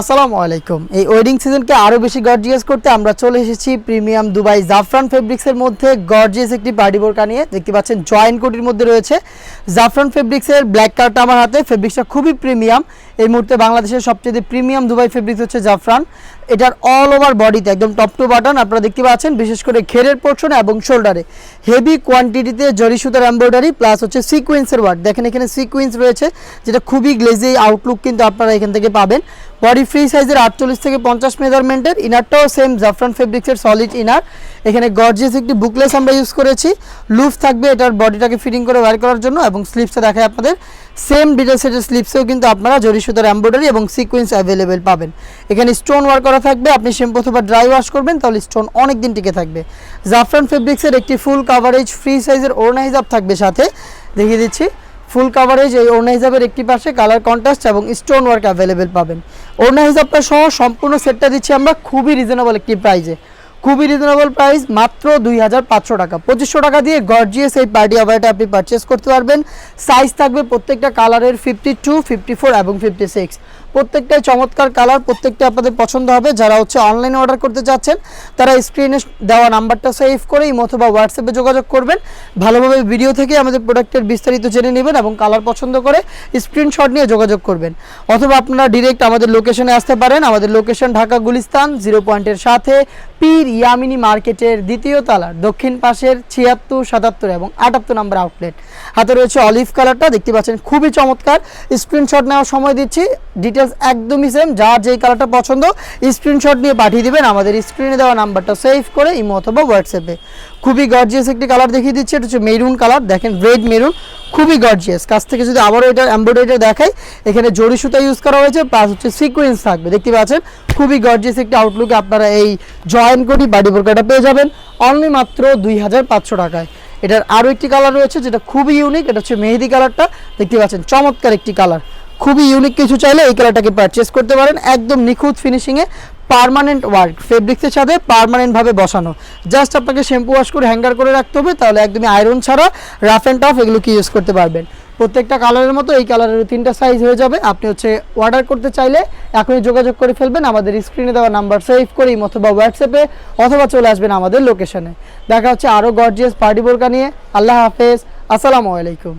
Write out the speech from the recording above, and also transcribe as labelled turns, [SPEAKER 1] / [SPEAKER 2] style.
[SPEAKER 1] আসসালামু আলাইকুম। এই ওয়েডিং সিজনকে আরও বেশি গর্জিয়াস করতে আমরা চলে এসেছি প্রিমিয়াম দুবাই জাফরান ফেব্রিক্সের মধ্যে গর্জিয়াস একটি পার্টি বোরকা নিয়ে। দেখতে পাচ্ছেন জয়েন্ট কোটির মধ্যে রয়েছে জাফরান ফেব্রিক্সের ব্ল্যাক কালারটা আমার হাতে। ফেব্রিক্সটা খুবই প্রিমিয়াম। এই মুহূর্তে বাংলাদেশের সবচেয়ে প্রিমিয়াম দুবাই ফেব্রিক্স হচ্ছে জাফরান। এটার অল ওভার বডিতে একদম টপ টু বাটন আপনারা দেখতে পাচ্ছেন, বিশেষ করে ঘেরের পোর্শনে এবং শোল্ডারে হেভি কোয়ান্টিটিতে জরি সুতার এমব্রয়ডারি প্লাস হচ্ছে সিকোয়েন্সের ওয়ার্ক। দেখেন এখানে সিকোয়েন্স রয়েছে, যেটা খুবই গ্লেজি আউটলুক কিন্তু আপনারা এখান থেকে পাবেন। বডি ফ্রি সাইজের 48 থেকে 50 মেজারমেন্টের। ইনারটাও সেম জাফরান ফেব্রিক্সের সলিড ইনার। এখানে গর্জিয়াস একটি বুকলেস আমরা ইউজ করেছি। লুফ থাকবে এটার বডিটাকে ফিটিং করে ওয়্যার করার জন্য, এবং স্লিপসটা দেখায় আপনাদের সেম ডিটেল সেটের স্লিপসেও কিন্তু আপনারা জরি সুতার এমব্রয়ডারি এবং সিকোয়েন্স অ্যাভেলেবেল পাবেন। এখানে স্টোন ওয়ার্ক করা থাকবে, আপনি শ্যাম্পু অথবা ড্রাই ওয়াশ করবেন তাহলে স্টোন অনেক দিন টিকে থাকবে। জাফরান ফেব্রিক্সের একটি ফুল কাভারেজ ফ্রি সাইজের ওড়না হিজাব থাকবে সাথে, দেখিয়ে দিচ্ছি। ফুল কাভারেজ এই ওড়না হিসাবের একটি পাশে কালার কন্ট্রাস্ট এবং স্টোন ওয়ার্ক অ্যাভেলেবেল পাবেন। ওড়না হিসাবটা সহ সম্পূর্ণ সেটটা দিচ্ছি আমরা খুবই রিজনেবল একটি প্রাইজে। খুবই রিজনেবল প্রাইস, মাত্র 2500 টাকা। 2500 টাকা দিয়ে গর্জিয়াস এই পার্টি ওভারটা আপনি পারচেস করতে পারবেন। সাইজ থাকবে প্রত্যেকটা কালারের 52, 54 এবং 56। প্রত্যেকটাই চমৎকার কালার, প্রত্যেকটা আপনাদের পছন্দ হবে। যারা হচ্ছে অনলাইনে অর্ডার করতে চাচ্ছেন তারা স্ক্রিনে দেওয়া নাম্বারটা সেভ করে অথবা হোয়াটসঅ্যাপে যোগাযোগ করবেন। ভালোভাবে ভিডিও থেকে আমাদের প্রোডাক্টের বিস্তারিত জেনে নেবেন এবং কালার পছন্দ করে স্ক্রিনশট নিয়ে যোগাযোগ করবেন। অথবা আপনারা ডিরেক্ট আমাদের লোকেশনে আসতে পারেন। আমাদের লোকেশন ঢাকা গুলিস্তান 0 পয়েন্টের সাথে পীর ইয়ামিনী মার্কেটের দ্বিতীয় তলার দক্ষিণ পাশের 76, 77 এবং 78 নম্বর আউটলেট। হাতে রয়েছে অলিভ কালারটা, দেখতে পাচ্ছেন খুবই চমৎকার। স্ক্রিনশট নেওয়ার সময় দিচ্ছি, ডিটেলস একদমই সেম। যার যেই কালারটা পছন্দ স্ক্রিনশট নিয়ে পাঠিয়ে দিবেন আমাদের স্ক্রিনে দেওয়া নাম্বারটা সেভ করে ইমো অথবা হোয়াটসঅ্যাপে। খুবই গর্জিয়াস একটি কালার দেখিয়ে দিচ্ছি, এটা হচ্ছে মেরুন কালার। দেখেন রেড মেরুন, খুবই গর্জিয়াস। কাছ থেকে যদি আবারও এটার এমব্রয়ডারিটা দেখাই, এখানে জরি সুতা ইউজ করা হয়েছে প্লাস হচ্ছে সিকোয়েন্স থাকবে। দেখতে পাচ্ছেন খুবই গর্জিয়াস একটি আউটলুকে আপনারা এই জয়েন্ট কোটি বাডি বোরকাটা পেয়ে যাবেন অনলি মাত্র 2500 টাকায়। এটার আরও একটি কালার রয়েছে যেটা খুবই ইউনিক, এটা হচ্ছে মেহেদি কালারটা। দেখতে পাচ্ছেন চমৎকার একটি কালার, খুবই ইউনিক কিছু চাইলে এই কালারটাকে পারচেস করতে পারেন। একদম নিখুঁত ফিনিশিংয়ে পার্মানেন্ট ওয়ার্ক, ফেব্রিক্সের সাথে পার্মানেন্টভাবে বসানো। জাস্ট আপনাকে শ্যাম্পু ওয়াশ করে হ্যাঙ্গার করে রাখতে হবে, তাহলে একদমই আয়রন ছাড়া রাফ অ্যান্ড টাফ এগুলোকে ইউজ করতে পারবেন। প্রত্যেকটা কালারের মতো এই কালারের 3টা সাইজ হয়ে যাবে। আপনি হচ্ছে অর্ডার করতে চাইলে এখনই যোগাযোগ করে ফেলবেন আমাদের স্ক্রিনে দেওয়া নাম্বার সেভ করে অথবা হোয়াটসঅ্যাপে, অথবা চলে আসবেন আমাদের লোকেশনে। দেখা হচ্ছে আরও গর্জিয়াস পার্টি বোরকা নিয়ে। আল্লাহ হাফেজ, আসসালামু আলাইকুম।